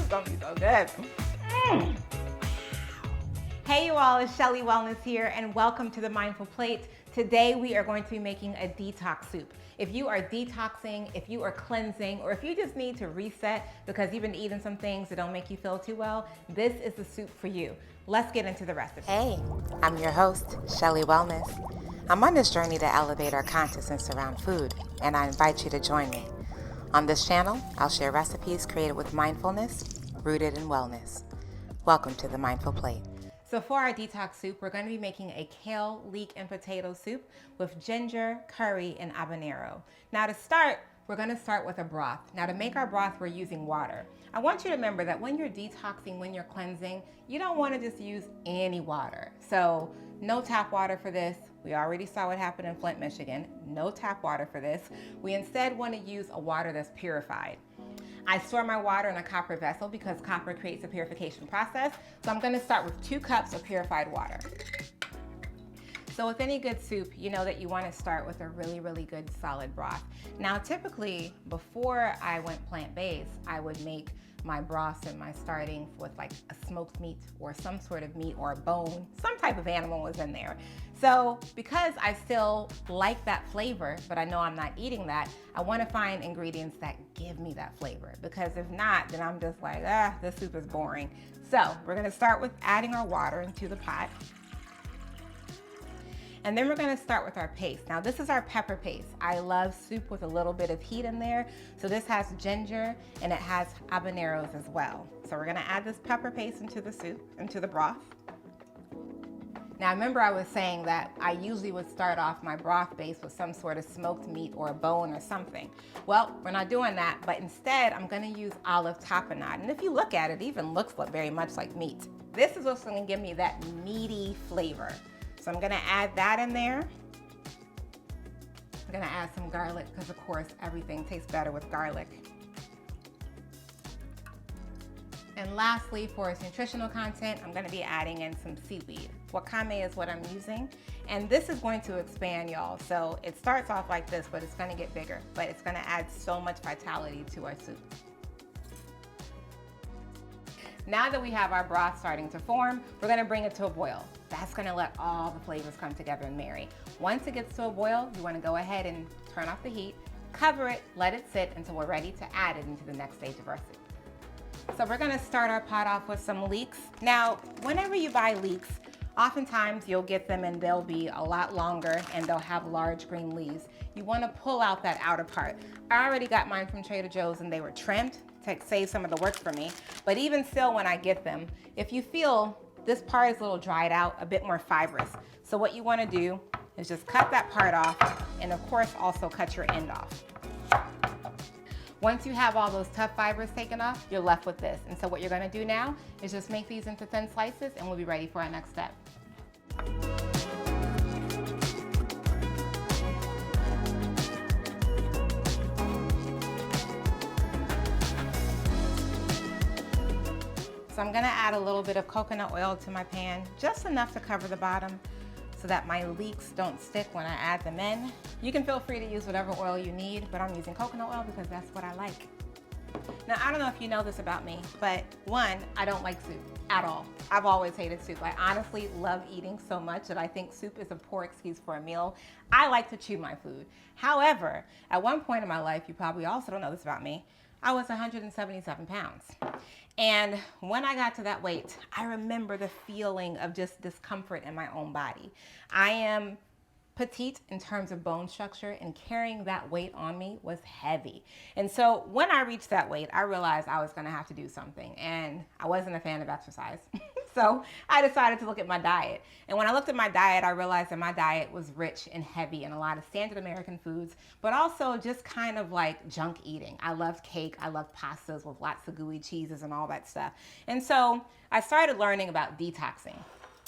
is gonna be so good. Hey you all, it's Shelly Wellness here and welcome to the Mindful Plate. Today we are going to be making a detox soup. If you are detoxing, if you are cleansing, or if you just need to reset because you've been eating some things that don't make you feel too well, this is the soup for you. Let's get into the recipe. Hey, I'm your host, Shelly Wellness. I'm on this journey to elevate our consciousness around food, and I invite you to join me. On this channel, I'll share recipes created with mindfulness, rooted in wellness. Welcome to the Mindful Plate. So for our detox soup, we're going to be making a kale, leek, and potato soup with ginger, curry, and habanero. Now to start, we're going to start with a broth. Now to make our broth, we're using water. I want you to remember that when you're detoxing, when you're cleansing, you don't want to just use any water. So no tap water for this. We already saw what happened in Flint, Michigan. No tap water for this. We instead want to use a water that's purified. I store my water in a copper vessel because copper creates a purification process. So I'm gonna start with 2 cups of purified water. So with any good soup, you know that you wanna start with a really, really good solid broth. Now typically, before I went plant-based, I would make my broths and my starting with like a smoked meat or some sort of meat or a bone, some type of animal was in there. So because I still like that flavor, but I know I'm not eating that, I want to find ingredients that give me that flavor, because if not, then I'm just like, this soup is boring. So we're going to start with adding our water into the pot. And then we're gonna start with our paste. Now this is our pepper paste. I love soup with a little bit of heat in there. So this has ginger and it has habaneros as well. So we're gonna add this pepper paste into the soup, into the broth. Now remember I was saying that I usually would start off my broth base with some sort of smoked meat or a bone or something. Well, we're not doing that, but instead I'm gonna use olive tapenade. And if you look at it, it even looks very much like meat. This is what's gonna give me that meaty flavor. So I'm gonna add that in there. I'm gonna add some garlic because of course everything tastes better with garlic. And lastly, for its nutritional content, I'm gonna be adding in some seaweed. Wakame is what I'm using. And this is going to expand, y'all. So it starts off like this, but it's gonna get bigger. But it's gonna add so much vitality to our soup. Now that we have our broth starting to form, we're gonna bring it to a boil. That's gonna let all the flavors come together and marry. Once it gets to a boil, you wanna go ahead and turn off the heat, cover it, let it sit until we're ready to add it into the next stage of our soup. So we're gonna start our pot off with some leeks. Now, whenever you buy leeks, oftentimes you'll get them and they'll be a lot longer and they'll have large green leaves. You wanna pull out that outer part. I already got mine from Trader Joe's and they were trimmed to save some of the work for me. But even still, when I get them, if you feel this part is a little dried out, a bit more fibrous. So what you wanna do is just cut that part off and of course also cut your end off. Once you have all those tough fibers taken off, you're left with this. And so what you're gonna do now is just make these into thin slices and we'll be ready for our next step. So I'm gonna add a little bit of coconut oil to my pan, just enough to cover the bottom so that my leeks don't stick when I add them in. You can feel free to use whatever oil you need, but I'm using coconut oil because that's what I like. Now, I don't know if you know this about me, but one, I don't like soup at all. I've always hated soup. I honestly love eating so much that I think soup is a poor excuse for a meal. I like to chew my food. However, at one point in my life, you probably also don't know this about me, I was 177 pounds. And when I got to that weight, I remember the feeling of just discomfort in my own body. I am petite in terms of bone structure, and carrying that weight on me was heavy. And so when I reached that weight, I realized I was gonna have to do something, and I wasn't a fan of exercise. So I decided to look at my diet. And when I looked at my diet, I realized that my diet was rich and heavy in a lot of standard American foods, but also just kind of like junk eating. I loved cake, I loved pastas with lots of gooey cheeses and all that stuff. And so I started learning about detoxing.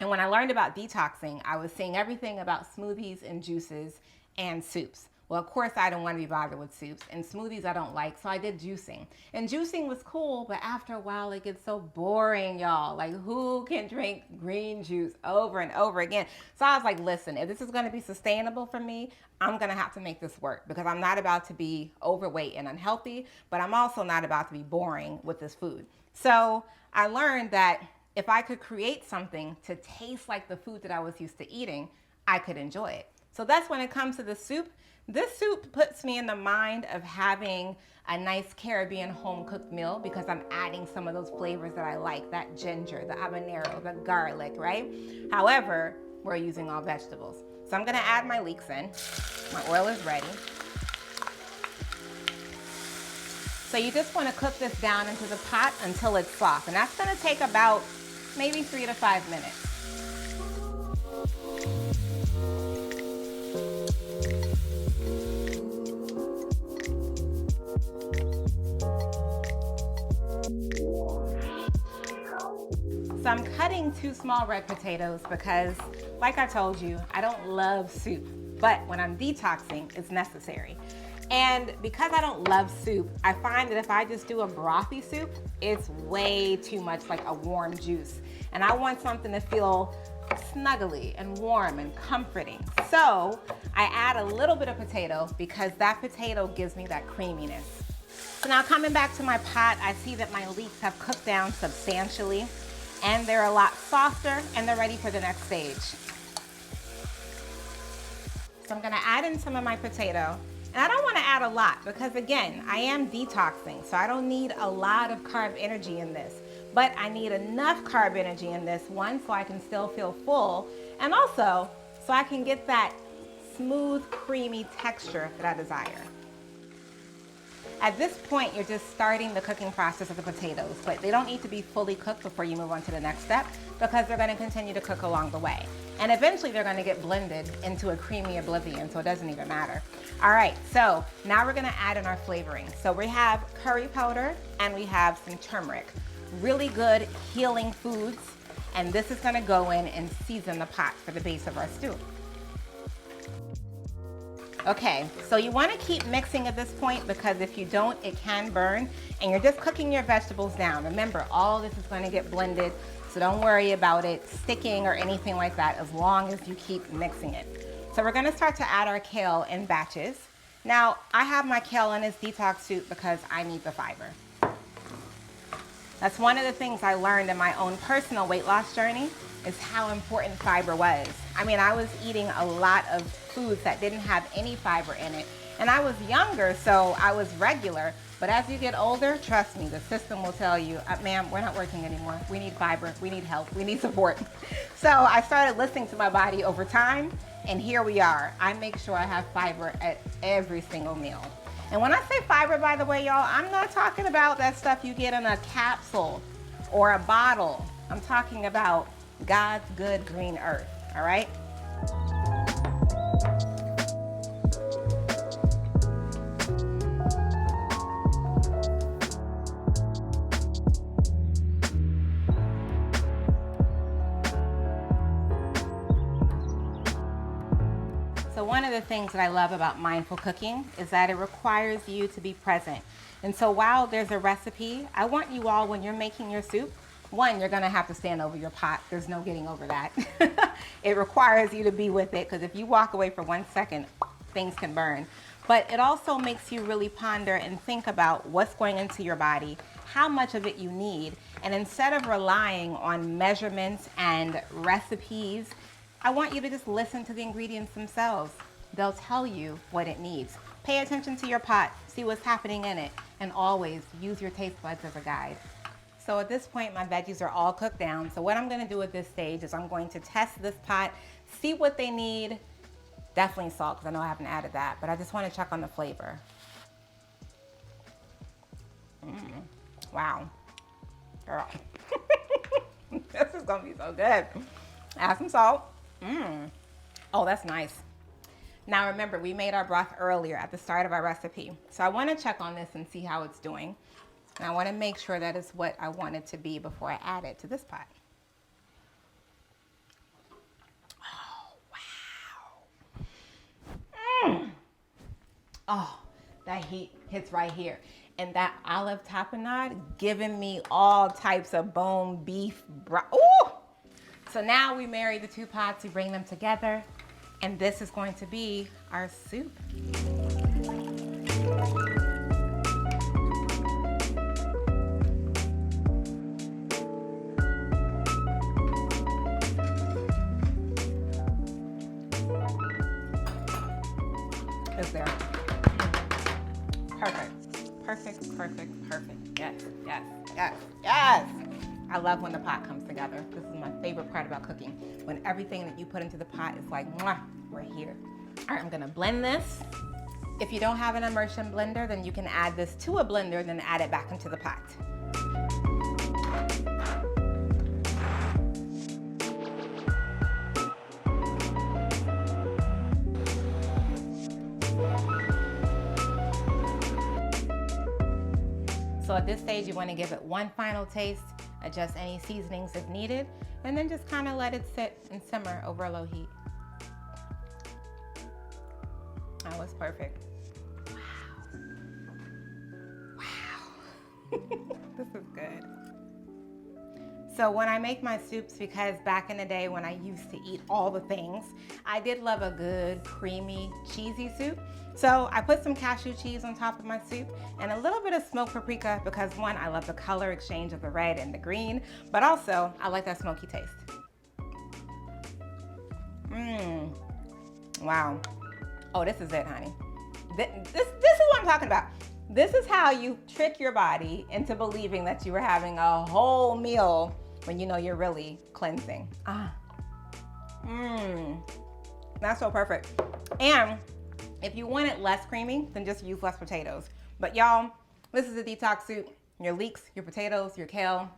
And when I learned about detoxing, I was seeing everything about smoothies and juices and soups. Well, of course, I don't want to be bothered with soups, and smoothies I don't like, so I did juicing. And juicing was cool, but after a while, it gets so boring, y'all. Like, who can drink green juice over and over again? So I was like, listen, if this is going to be sustainable for me, I'm going to have to make this work, because I'm not about to be overweight and unhealthy, but I'm also not about to be boring with this food. So I learned that if I could create something to taste like the food that I was used to eating, I could enjoy it. So that's when it comes to the soup. This soup puts me in the mind of having a nice Caribbean home cooked meal, because I'm adding some of those flavors that I like, that ginger, the habanero, the garlic, right? However, we're using all vegetables. So I'm gonna add my leeks in. My oil is ready. So you just wanna cook this down into the pot until it's soft. And that's gonna take about maybe 3 to 5 minutes. So I'm cutting 2 small red potatoes because, like I told you, I don't love soup, but when I'm detoxing, it's necessary. And because I don't love soup, I find that if I just do a brothy soup, it's way too much like a warm juice. And I want something to feel snuggly and warm and comforting. So I add a little bit of potato because that potato gives me that creaminess. So now coming back to my pot, I see that my leeks have cooked down substantially, and they're a lot softer, and they're ready for the next stage. So I'm gonna add in some of my potato. And I don't wanna add a lot because, again, I am detoxing, so I don't need a lot of carb energy in this. But I need enough carb energy in this one so I can still feel full, and also so I can get that smooth, creamy texture that I desire. At this point, you're just starting the cooking process of the potatoes, but they don't need to be fully cooked before you move on to the next step, because they're gonna continue to cook along the way. And eventually they're gonna get blended into a creamy oblivion, so it doesn't even matter. All right, so now we're gonna add in our flavoring. So we have curry powder and we have some turmeric. Really good healing foods, and this is gonna go in and season the pot for the base of our stew. Okay, so you want to keep mixing at this point, because if you don't, it can burn, and you're just cooking your vegetables down. Remember, all this is going to get blended, so don't worry about it sticking or anything like that as long as you keep mixing it. So we're going to start to add our kale in batches. Now, I have my kale in this detox soup because I need the fiber. That's one of the things I learned in my own personal weight loss journey, is how important fiber was. I mean, I was eating a lot of foods that didn't have any fiber in it. And I was younger, so I was regular. But as you get older, trust me, the system will tell you, ma'am, we're not working anymore. We need fiber, we need help, we need support. So I started listening to my body over time, and here we are. I make sure I have fiber at every single meal. And when I say fiber, by the way, y'all, I'm not talking about that stuff you get in a capsule or a bottle. I'm talking about God's good green earth, all right? So one of the things that I love about mindful cooking is that it requires you to be present. And so while there's a recipe, I want you all, when you're making your soup, one, you're gonna have to stand over your pot. There's no getting over that. It requires you to be with it, because if you walk away for 1 second, things can burn. But it also makes you really ponder and think about what's going into your body, how much of it you need. And instead of relying on measurements and recipes, I want you to just listen to the ingredients themselves. They'll tell you what it needs. Pay attention to your pot, see what's happening in it, and always use your taste buds as a guide. So at this point, my veggies are all cooked down. So what I'm gonna do at this stage is I'm going to test this pot, see what they need. Definitely salt, because I know I haven't added that, but I just wanna check on the flavor. Wow, girl. This is gonna be so good. Add some salt. Oh, that's nice. Now remember, we made our broth earlier at the start of our recipe. So I wanna check on this and see how it's doing. And I wanna make sure that it's what I want it to be before I add it to this pot. Oh, wow. Oh, that heat hits right here. And that olive tapenade giving me all types of bone beef. Ooh! So now we marry the two pots, we bring them together, and this is going to be our soup. Is there? Perfect, perfect, perfect, perfect. Yes, yes, yes, yes. I love when the pot comes together. This is my favorite part about cooking. When everything that you put into the pot is like, mwah, we're here. All right, I'm gonna blend this. If you don't have an immersion blender, then you can add this to a blender, then add it back into the pot. So at this stage, you want to give it one final taste, adjust any seasonings if needed, and then just kind of let it sit and simmer over a low heat. That was perfect. Wow. Wow. This is good. So when I make my soups, because back in the day when I used to eat all the things, I did love a good, creamy, cheesy soup. So I put some cashew cheese on top of my soup and a little bit of smoked paprika because one, I love the color exchange of the red and the green, but also I like that smoky taste. Wow. Oh, this is it, honey. This is what I'm talking about. This is how you trick your body into believing that you were having a whole meal when you know you're really cleansing. That's so perfect. And if you want it less creamy, then just use less potatoes. But y'all, this is a detox soup. Your leeks, your potatoes, your kale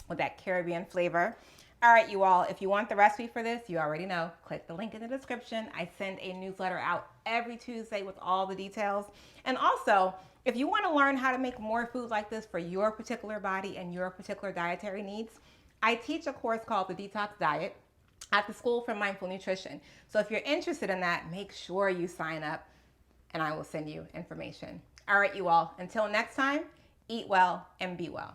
with that Caribbean flavor. All right, you all, if you want the recipe for this, you already know, click the link in the description. I send a newsletter out every Tuesday with all the details. And also, if you want to learn how to make more food like this for your particular body and your particular dietary needs, I teach a course called the Detox Diet at the School for Mindful Nutrition. So if you're interested in that, make sure you sign up and I will send you information. All right, you all, until next time, eat well and be well.